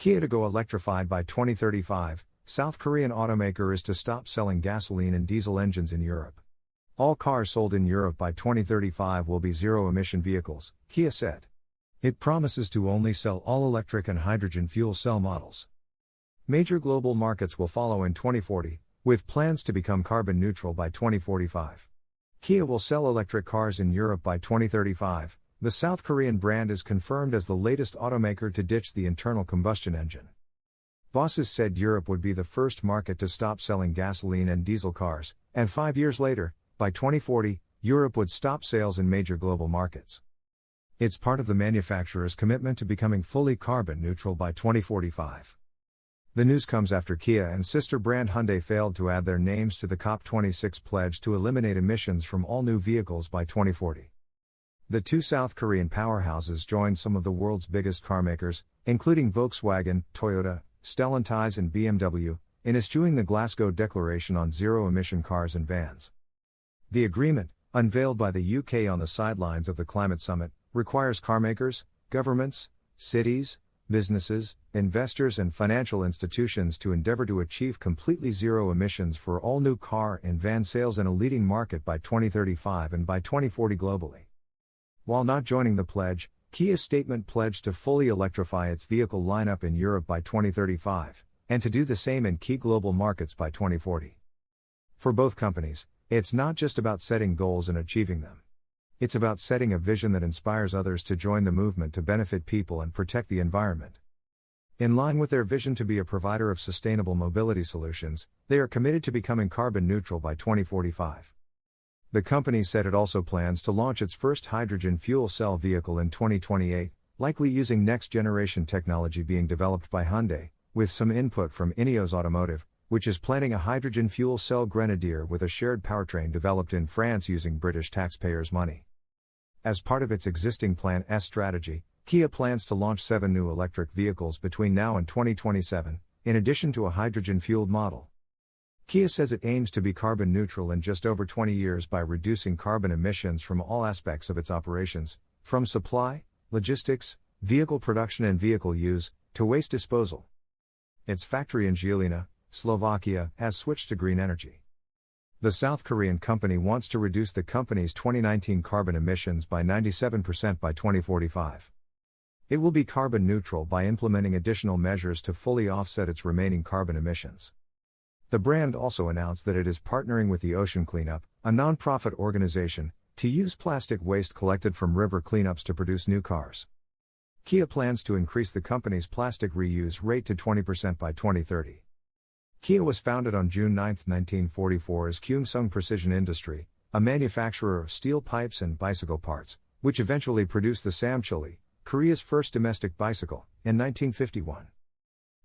Kia to go electrified by 2035. South Korean automaker is to stop selling gasoline and diesel engines in Europe. All cars sold in Europe by 2035 will be zero-emission vehicles, Kia said. It promises to only sell all-electric and hydrogen fuel cell models. Major global markets will follow in 2040, with plans to become carbon neutral by 2045. Kia will sell electric cars in Europe by 2035. The South Korean brand is confirmed as the latest automaker to ditch the internal combustion engine. Bosses said Europe would be the first market to stop selling gasoline and diesel cars, and 5 years later, by 2040, Europe would stop sales in major global markets. It's part of the manufacturer's commitment to becoming fully carbon neutral by 2045. The news comes after Kia and sister brand Hyundai failed to add their names to the COP26 pledge to eliminate emissions from all new vehicles by 2040. The two South Korean powerhouses joined some of the world's biggest carmakers, including Volkswagen, Toyota, Stellantis and BMW, in eschewing the Glasgow Declaration on zero-emission cars and vans. The agreement, unveiled by the UK on the sidelines of the climate summit, requires carmakers, governments, cities, businesses, investors and financial institutions to endeavour to achieve completely zero emissions for all new car and van sales in a leading market by 2035 and by 2040 globally. While not joining the pledge, Kia's statement pledged to fully electrify its vehicle lineup in Europe by 2035, and to do the same in key global markets by 2040. For both companies, it's not just about setting goals and achieving them. It's about setting a vision that inspires others to join the movement to benefit people and protect the environment. In line with their vision to be a provider of sustainable mobility solutions, they are committed to becoming carbon neutral by 2045. The company said it also plans to launch its first hydrogen fuel cell vehicle in 2028, likely using next-generation technology being developed by Hyundai, with some input from Ineos Automotive, which is planning a hydrogen fuel cell Grenadier with a shared powertrain developed in France using British taxpayers' money. As part of its existing Plan S strategy, Kia plans to launch 7 new electric vehicles between now and 2027, in addition to a hydrogen-fueled model. Kia says it aims to be carbon neutral in just over 20 years by reducing carbon emissions from all aspects of its operations, from supply, logistics, vehicle production and vehicle use, to waste disposal. Its factory in Žilina, Slovakia, has switched to green energy. The South Korean company wants to reduce the company's 2019 carbon emissions by 97% by 2045. It will be carbon neutral by implementing additional measures to fully offset its remaining carbon emissions. The brand also announced that it is partnering with the Ocean Cleanup, a non-profit organization, to use plastic waste collected from river cleanups to produce new cars. Kia plans to increase the company's plastic reuse rate to 20% by 2030. Kia was founded on June 9, 1944 as Kyungsung Precision Industry, a manufacturer of steel pipes and bicycle parts, which eventually produced the Samchili, Korea's first domestic bicycle, in 1951.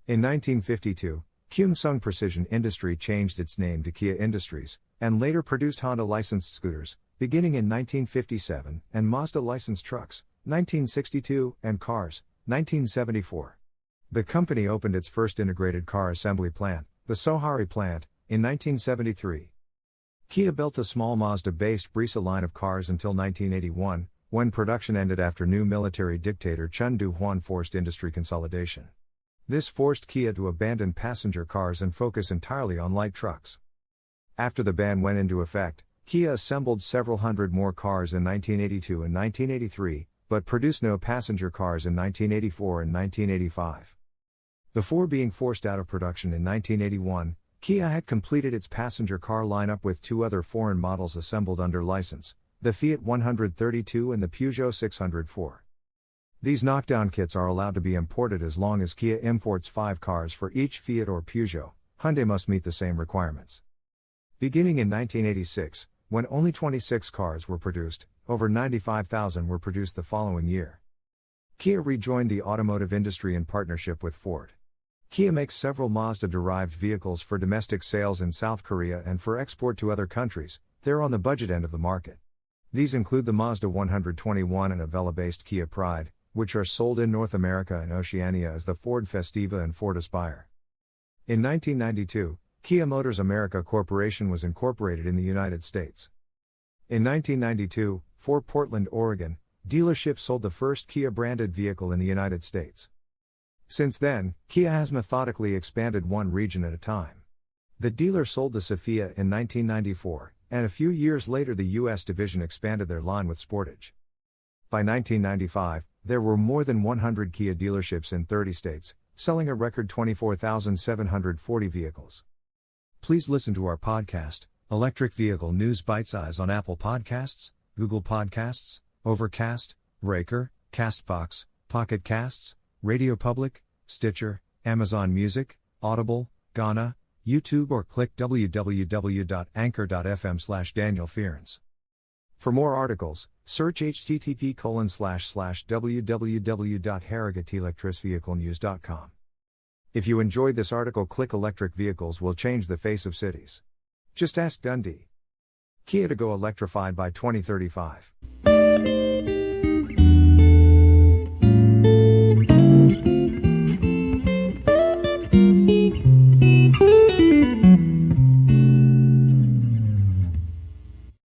In 1952, Kyungsung Precision Industry changed its name to Kia Industries, and later produced Honda-licensed scooters, beginning in 1957, and Mazda-licensed trucks, 1962, and cars, 1974. The company opened its first integrated car assembly plant, the Sohari plant, in 1973. Kia built the small Mazda-based Brisa line of cars until 1981, when production ended after new military dictator Chun Doo-hwan forced industry consolidation. This forced Kia to abandon passenger cars and focus entirely on light trucks. After the ban went into effect, Kia assembled several hundred more cars in 1982 and 1983, but produced no passenger cars in 1984 and 1985. Before being forced out of production in 1981, Kia had completed its passenger car lineup with 2 other foreign models assembled under license, the Fiat 132 and the Peugeot 604. These knockdown kits are allowed to be imported as long as Kia imports 5 cars for each Fiat or Peugeot. Hyundai must meet the same requirements. Beginning in 1986, when only 26 cars were produced, over 95,000 were produced the following year. Kia rejoined the automotive industry in partnership with Ford. Kia makes several Mazda-derived vehicles for domestic sales in South Korea and for export to other countries. They're on the budget end of the market. These include the Mazda 121 and a Vela-based Kia Pride, which are sold in North America and Oceania as the Ford Festiva and Ford Aspire. In 1992, Kia Motors America Corporation was incorporated in the United States. In 1992, for Portland, Oregon, dealership sold the first Kia-branded vehicle in the United States. Since then, Kia has methodically expanded one region at a time. The dealer sold the Sophia in 1994, and a few years later the US division expanded their line with Sportage. By 1995, there were more than 100 Kia dealerships in 30 states, selling a record 24,740 vehicles. Please listen to our podcast, Electric Vehicle News Bite Size, on Apple Podcasts, Google Podcasts, Overcast, Breaker, Castbox, Pocket Casts, Radio Public, Stitcher, Amazon Music, Audible, Gaana, YouTube, or click www.anchor.fm/Daniel Fearns. For more articles, search http://www.harrogatelectricvehiclenews.com. If you enjoyed this article, click Electric Vehicles Will Change the Face of Cities. Just ask Dundee. Kia to go electrified by 2035.